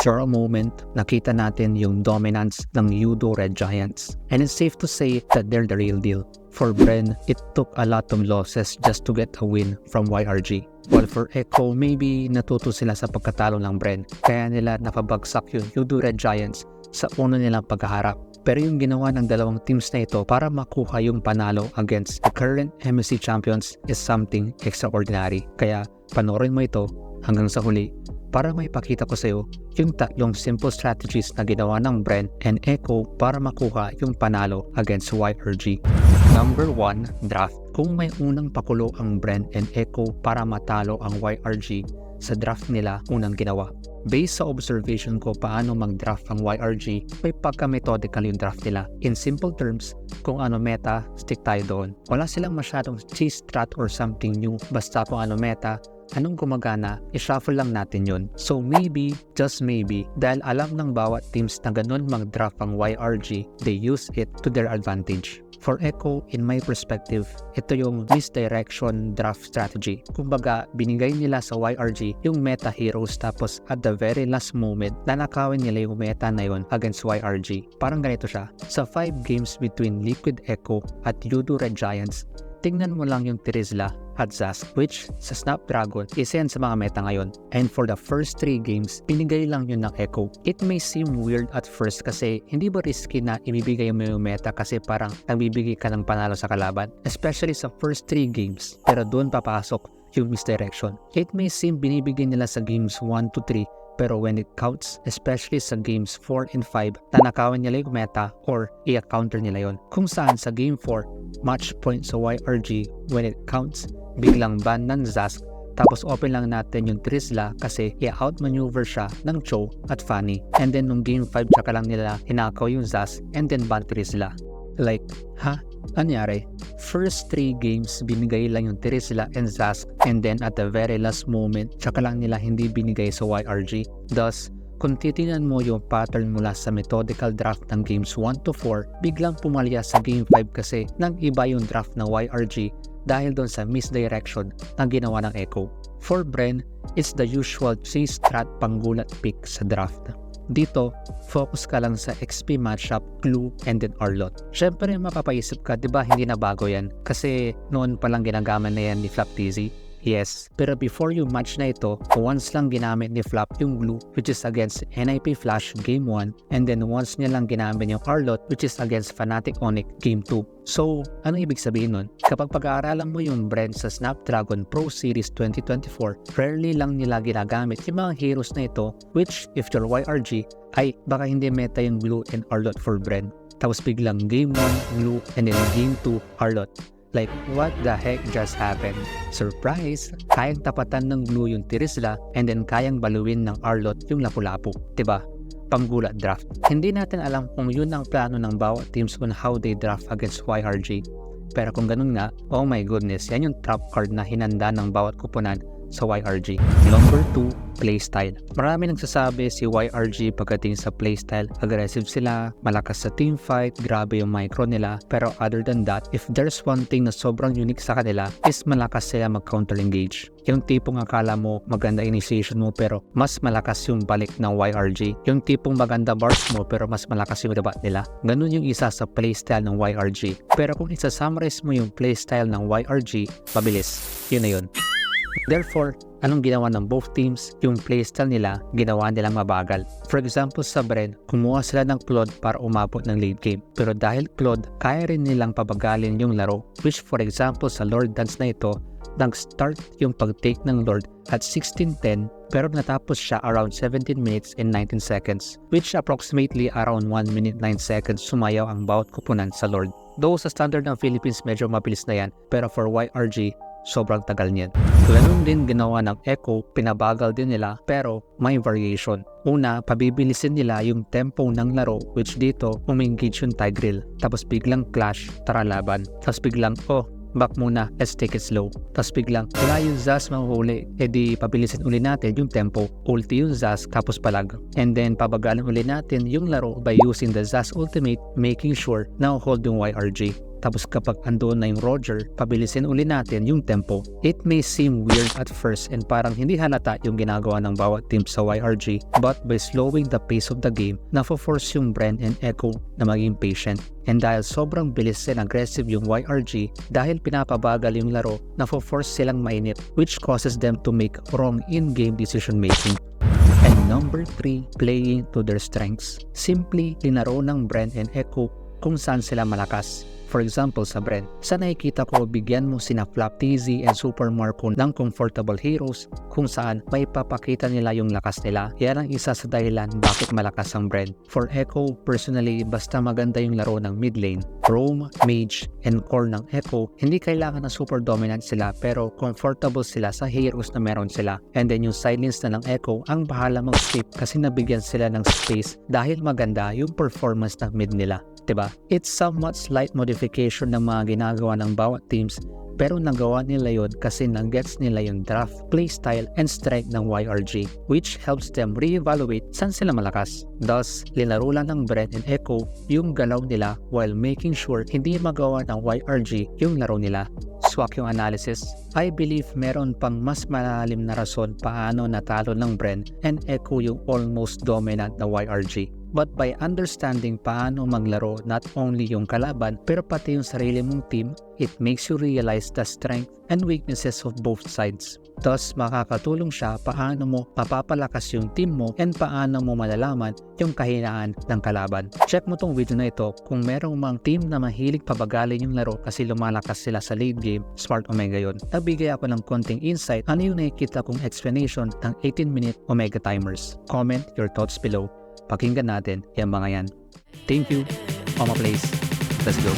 For a moment, nakita natin yung dominance ng Yudo Red Giants. And it's safe to say that they're the real deal. For Bren, it took a lot of losses just to get a win from YRG. While for Echo, maybe natuto sila sa pagkatalo ng Bren, kaya nila napabagsak yung Yudo Red Giants sa una nilang pagkaharap. Pero yung ginawa ng dalawang teams na ito para makuha yung panalo against the current MSC champions is something extraordinary. Kaya panoorin mo ito hanggang sa huli para maipakita ko sa iyo yung tatlong simple strategies na ginawa ng Bren and Echo para makuha yung panalo against YRG. Number 1, draft. Kung may unang pakulo ang Bren and Echo para matalo ang YRG, sa draft nila unang ginawa. Based sa observation ko paano mag-draft ang YRG, may pagka-methodical yung draft nila. In simple terms, kung ano meta, stick tayo doon. Wala silang masyadong cheese strat or something new. Basta kung ano meta, anong gumagana, i-shuffle lang natin yun. So maybe, just maybe, dahil alam ng bawat teams na ganun mag-draft ang YRG, they use it to their advantage. For Echo, in my perspective, ito yung misdirection draft strategy. Kumbaga, binigay nila sa YRG yung meta heroes tapos at the very last moment, nanakawin nila yung meta na yun against YRG. Parang ganito siya. Sa 5 games between Liquid Echo at Yudo Red Giants, tingnan mo lang yung Terizla at Zas, which sa Snapdragon, isa yan sa mga meta ngayon. And for the first 3 games, pinigay lang yun ng Echo. It may seem weird at first kasi hindi ba risky na ibibigay mo yung meta kasi parang nagbibigay ka ng panalo sa kalaban? Especially sa first 3 games. Pero doon papasok yung misdirection. It may seem binibigay nila sa games 1 to 3, pero when it counts, especially sa games 4 and 5, nanakawin nila yung meta or i-counter nila yon. Kung saan sa game 4, match point sa YRG, when it counts, biglang ban ng Zask, tapos open lang natin yung Terizla kasi i-outmaneuver siya ng Cho at Fanny. And then nung game 5, tsaka lang nila hinakaw yung Zask and then ban Terizla. Like, ha? Anyari? First 3 games, binigay lang yung Terizla and Zask, and then at the very last moment, tsaka lang nila hindi binigay sa YRG. Thus, kung titingnan mo yung pattern mula sa methodical draft ng games 1 to 4, biglang pumalya sa game 5 kasi nang iba yung draft ng YRG dahil doon sa misdirection na ginawa ng Echo. For Bren, it's the usual chase strat panggulat pick sa draft. Dito, focus ka lang sa XP matchup, Glue, and then Arlot. Syempre mapapaisip ka, diba hindi na bago yan? Kasi noon palang ginagamit na yan ni Flap TZ. Yes, pero before yung match na ito, once lang ginamit ni Flap yung Glue, which is against NIP Flash Game 1, and then once niya lang ginamit yung Arlot, which is against Fnatic Onyx Game 2. So, ano ibig sabihin nun? Kapag pag-aaralan mo yung Bren sa Snapdragon Pro Series 2024, rarely lang nila ginagamit yung mga heroes na ito, which, if you're YRG, ay baka hindi meta yung Glue and Arlot for Bren. Tapos biglang Game 1, Glue, and then Game 2, Arlot. Like, what the heck just happened? Surprise! Kayang tapatan ng Glue yung Terizla and then kayang baluin ng Arlot yung Lapu-Lapu. Diba? Panggulat draft. Hindi natin alam kung yun ang plano ng bawat teams on how they draft against YRG. Pero kung ganun nga, oh my goodness, yan yung trap card na hinanda ng bawat kuponan sa YRG. Number 2, playstyle. Marami nagsasabi si YRG pagdating sa playstyle, aggressive sila, malakas sa teamfight, grabe yung micro nila. Pero other than that, if there's one thing na sobrang unique sa kanila, is malakas sila mag-counter engage. Yung tipong akala mo maganda initiation mo pero mas malakas yung balik ng YRG. Yung tipong maganda bars mo pero mas malakas yung rebat nila. Ganun yung isa sa playstyle ng YRG. Pero kung isa-summarize mo yung playstyle ng YRG, mabilis. Yun na yun. Therefore, anong ginawa ng both teams? Yung playstyle nila, ginawa nilang mabagal. For example sa Bren, kumuha sila ng Claude para umabot ng late game. Pero dahil Claude, kaya rin nilang pabagalin yung laro. Which for example sa Lord Dance na ito, nag-start yung pag-take ng Lord at 16:10 pero natapos siya around 17 minutes and 19 seconds. Which approximately around 1 minute 9 seconds sumayaw ang bawat kupunan sa Lord. Though sa standard ng Philippines medyo mabilis na yan, pero for YRG, sobrang tagal niyan. Ganun din ginawa ng Echo, pinabagal din nila pero may variation. Una, pabibilisin nila yung tempo ng laro which dito umengage yung Tigreal. Tapos biglang clash, tara laban. Tapos biglang, back muna, let's take it slow. Tapos biglang, wala yung Zas mahuhuli, edi pabilisin uli natin yung tempo. Ulti yung Zas, tapos palag. And then pabagalan uli natin yung laro by using the Zas ultimate, making sure na hold yung YRG. tapos kapag andoon na yung Roger, pabilisin uli natin yung tempo. It may seem weird at first and parang hindi halata yung ginagawa ng bawat team sa YRG, but by slowing the pace of the game, nafo-force yung Bren and Echo na maging patient. And dahil sobrang bilis and aggressive yung YRG, dahil pinapabagal yung laro, nafo-force silang mainit, which causes them to make wrong in-game decision making. And number 3, playing to their strengths. Simply, linaro ng Bren and Echo kung saan sila malakas. For example, sa Bren, sa nakikita ko, bigyan mo sina Flap TZ and Super Marco ng comfortable heroes kung saan may papakita nila yung lakas nila. Yan ang isa sa dahilan bakit malakas ang Bren. For Echo, personally, basta maganda yung laro ng mid lane, Roam, Mage, and Core ng Echo, hindi kailangan na super dominant sila pero comfortable sila sa heroes na meron sila. And then yung silence na ng Echo ang bahala mag-skip kasi nabigyan sila ng space dahil maganda yung performance ng mid nila. Diba? It's somewhat slight modification ng mga ginagawa ng bawat teams pero nagawa nila yon kasi nag-gets nila yung draft, playstyle, and strength ng YRG which helps them re-evaluate saan sila malakas. Thus, linaro lang ng Bren and Echo yung galaw nila while making sure hindi magawa ng YRG yung laro nila. Swak yung analysis. I believe meron pang mas malalim na rason paano natalo ng Bren and Echo yung almost dominant na YRG. But by understanding paano maglaro not only yung kalaban pero pati yung sarili mong team, it makes you realize the strength and weaknesses of both sides. Thus, makakatulong siya paano mo mapapalakas yung team mo and paano mo malalaman yung kahinaan ng kalaban. Check mo tong video na ito kung merong mang team na mahilig pabagalin yung laro kasi lumalakas sila sa late game, Smart Omega yon. Nagbigay ako ng konting insight ano yung nakikita kong explanation ng 18-minute Omega timers. Comment your thoughts below. Pakinggan natin yung mga yan. Thank you. Oma Place. Let's go.